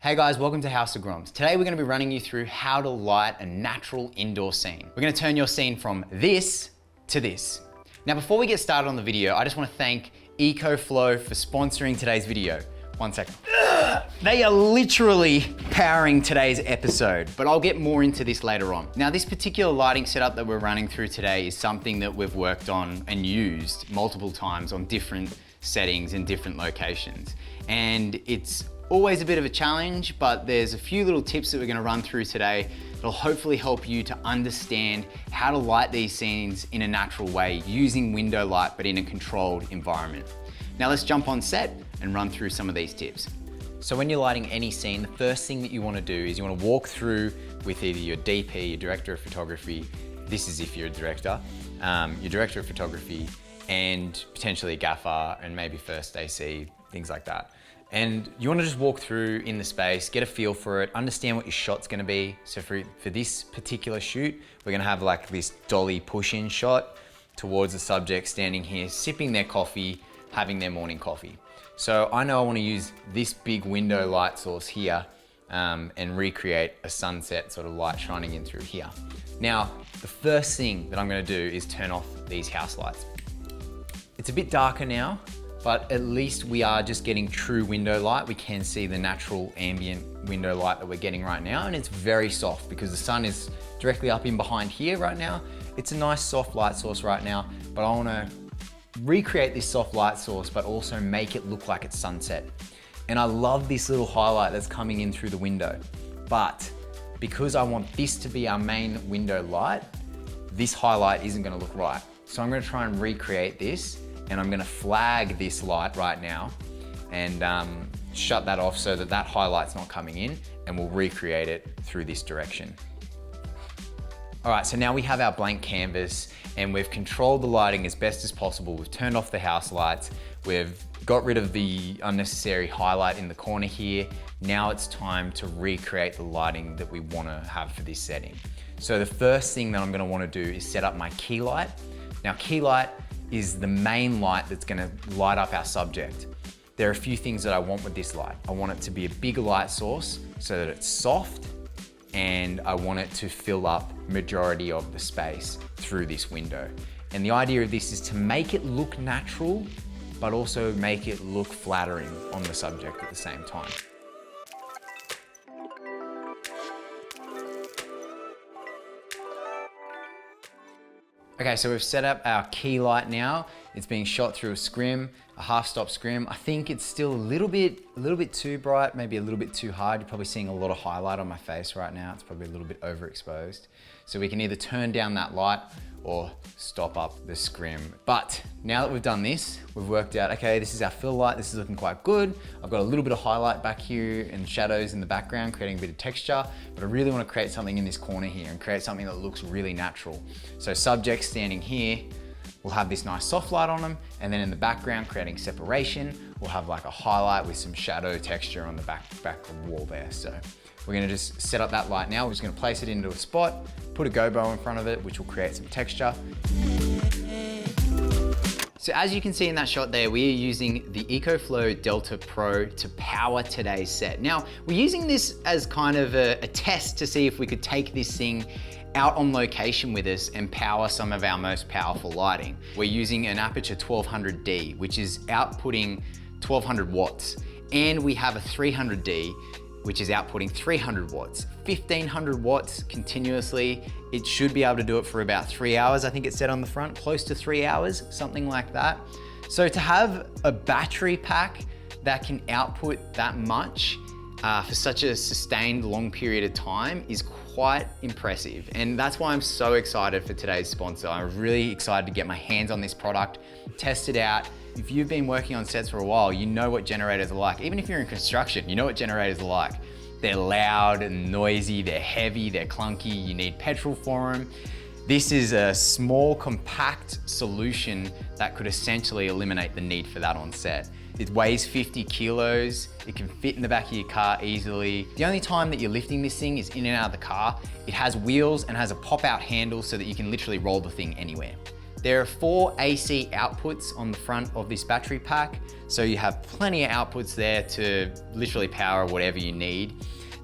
Hey guys, welcome to House of Groms. Today we're going to be running you through how to light a natural indoor scene. We're going to turn your scene from this to this. Now before we get started on the video, I just want to thank EcoFlow for sponsoring today's video. One second. They are literally powering today's episode, but I'll get more into this later on. Now this particular lighting setup that we're running through today is something that we've worked on and used multiple times on different settings in different locations. And it's always a bit of a challenge, but there's a few little tips that we're going to run through today that'll hopefully help you to understand how to light these scenes in a natural way using window light, but in a controlled environment. Now let's jump on set and run through some of these tips. So when you're lighting any scene, the first thing that you want to do is you want to walk through with either your DP, your director of photography, this is if you're a director, your director of photography, and potentially a gaffer and maybe first AC, things like that. And you want to just walk through in the space, get a feel for it, understand what your shot's going to be. So for this particular shoot, we're going to have like this dolly push-in shot towards the subject standing here, sipping their coffee, having their morning coffee. So I know I want to use this big window light source here and recreate a sunset sort of light shining in through here. Now, the first thing that I'm going to do is turn off these house lights. It's a bit darker now, but at least we are just getting true window light. We can see the natural ambient window light that we're getting right now, and it's very soft because the sun is directly up in behind here right now. It's a nice soft light source right now, but I wanna recreate this soft light source, but also make it look like it's sunset. And I love this little highlight that's coming in through the window, but because I want this to be our main window light, this highlight isn't gonna look right. So I'm gonna try and recreate this, and I'm gonna flag this light right now and shut that off so that that highlight's not coming in, and we'll recreate it through this direction. All right, so now we have our blank canvas and we've controlled the lighting as best as possible. We've turned off the house lights. We've got rid of the unnecessary highlight in the corner here. Now it's time to recreate the lighting that we wanna have for this setting. So the first thing that I'm gonna wanna do is set up my key light. Now key light is the main light that's gonna light up our subject. There are a few things that I want with this light. I want it to be a big light source so that it's soft, and I want it to fill up majority of the space through this window. And the idea of this is to make it look natural, but also make it look flattering on the subject at the same time. Okay, so we've set up our key light now. It's being shot through a scrim, a half-stop scrim. I think it's still a little bit too bright, maybe a little bit too hard. You're probably seeing a lot of highlight on my face right now. It's probably a little bit overexposed. So we can either turn down that light or stop up the scrim. But now that we've done this, we've worked out, okay, this is our fill light. This is looking quite good. I've got a little bit of highlight back here and shadows in the background, creating a bit of texture, but I really want to create something in this corner here and create something that looks really natural. So subject standing here, we'll have this nice soft light on them, and then in the background, creating separation, we'll have like a highlight with some shadow texture on the back wall there. So we're gonna just set up that light now. We're just gonna place it into a spot, put a gobo in front of it, which will create some texture. So as you can see in that shot there, we are using the EcoFlow Delta Pro to power today's set. Now, we're using this as kind of a test to see if we could take this thing out on location with us and power some of our most powerful lighting. We're using an Aperture 1200D, which is outputting 1200 watts. And we have a 300D, which is outputting 300 watts, 1500 watts continuously. It should be able to do it for about 3 hours. I think it said on the front, close to 3 hours, something like that. So to have a battery pack that can output that much for such a sustained long period of time is quite impressive. And that's why I'm so excited for today's sponsor. I'm really excited to get my hands on this product, test it out. If you've been working on sets for a while, you know what generators are like. Even if you're in construction, you know what generators are like. They're loud and noisy, they're heavy, they're clunky, you need petrol for them. This is a small, compact solution that could essentially eliminate the need for that on set. It weighs 50 kilos, it can fit in the back of your car easily. The only time that you're lifting this thing is in and out of the car. It has wheels and has a pop-out handle so that you can literally roll the thing anywhere. There are 4 AC outputs on the front of this battery pack, so you have plenty of outputs there to literally power whatever you need.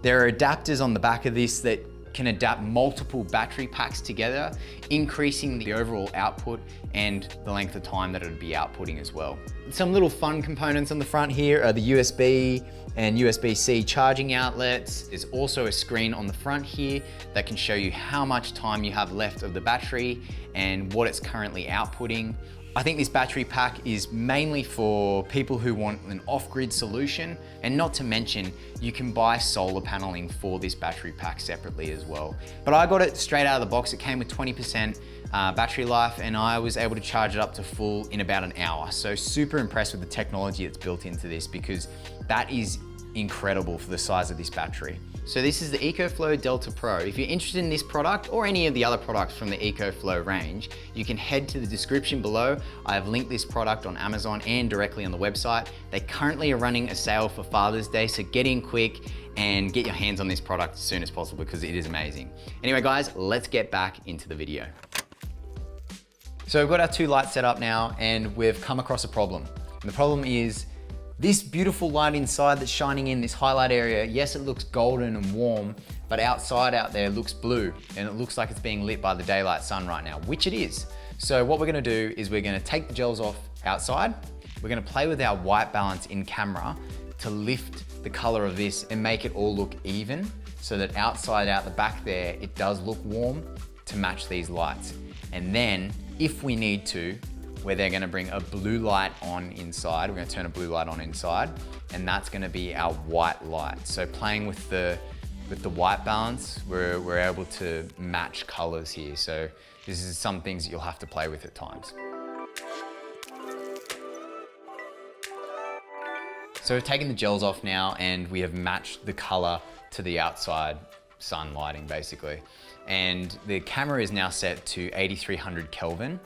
There are adapters on the back of this that can adapt multiple battery packs together, increasing the overall output and the length of time that it would be outputting as well. Some little fun components on the front here are the USB and USB-C charging outlets. There's also a screen on the front here that can show you how much time you have left of the battery and what it's currently outputting. I think this battery pack is mainly for people who want an off-grid solution, and not to mention, you can buy solar paneling for this battery pack separately as well. But I got it straight out of the box. It came with 20% battery life, and I was able to charge it up to full in about an hour. So super impressed with the technology that's built into this, because that is incredible for the size of this battery. So this is the EcoFlow Delta Pro. If you're interested in this product or any of the other products from the EcoFlow range, you can head to the description below. I have linked this product on Amazon and directly on the website. They currently are running a sale for Father's Day, so get in quick and get your hands on this product as soon as possible because it is amazing. Anyway guys, let's get back into the video. So we've got our 2 lights set up now and we've come across a problem. And the problem is this beautiful light inside that's shining in this highlight area. Yes, it looks golden and warm, but outside out there looks blue and it looks like it's being lit by the daylight sun right now, which it is. So what we're gonna do is we're gonna take the gels off outside. We're gonna play with our white balance in camera to lift the color of this and make it all look even so that outside out the back there, it does look warm to match these lights. And then if we need to, where they're gonna bring a blue light on inside. We're gonna turn a blue light on inside, and that's gonna be our white light. So playing with the white balance, we're able to match colors here. So this is some things that you'll have to play with at times. So we've taken the gels off now and we have matched the color to the outside sun lighting basically. And the camera is now set to 8300 Kelvin.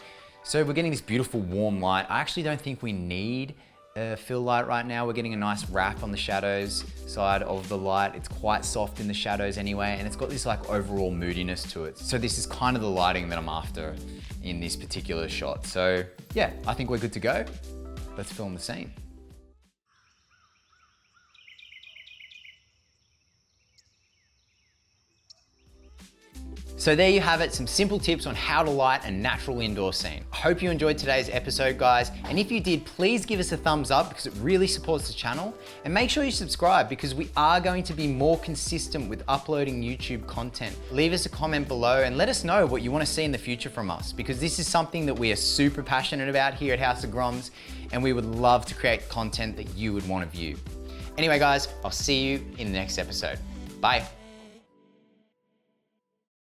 So we're getting this beautiful warm light. I actually don't think we need a fill light right now. We're getting a nice wrap on the shadows side of the light. It's quite soft in the shadows anyway, and it's got this like overall moodiness to it. So this is kind of the lighting that I'm after in this particular shot. So yeah, I think we're good to go. Let's film the scene. So there you have it, some simple tips on how to light a natural indoor scene. I hope you enjoyed today's episode, guys. And if you did, please give us a thumbs up because it really supports the channel. And make sure you subscribe because we are going to be more consistent with uploading YouTube content. Leave us a comment below and let us know what you want to see in the future from us, because this is something that we are super passionate about here at House of Groms, and we would love to create content that you would want to view. Anyway, guys, I'll see you in the next episode. Bye.